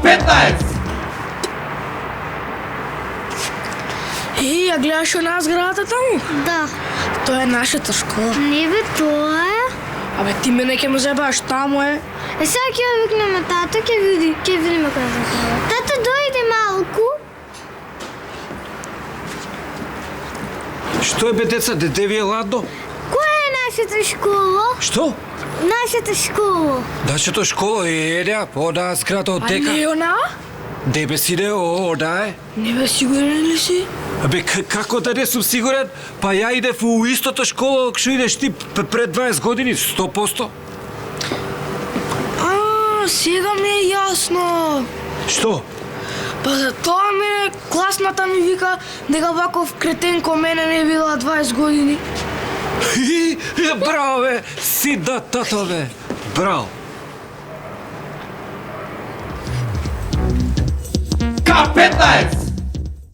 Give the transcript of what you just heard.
K15! Ја гледаш она зградата таму? Да. Тоа е нашата школа. Не бе, тоа е. Абе ти мене ќе ме зебаш, таму е. Сега ќе ја викнеме тата, ќе видиме кај за тоа. Тата, дојде малку. Што е бе деца, дете ви е ладно? Која е нашата школа? Што? Нашата школа. Нашата школа е еда, по зграда од А дека. не она? Дебе си де, ода е. Не бе сигурен ли си? Абе, како да не сум сигурен? Па ја идев у истата школа, што идеш ти пред 20 години, 100%. Сега ми е јасно. Што? Па за тоа мене класната ми вика дека ваков кретен ко мене не била 20 години. Браво, бе! Си да, тато, бе! Браво! K15!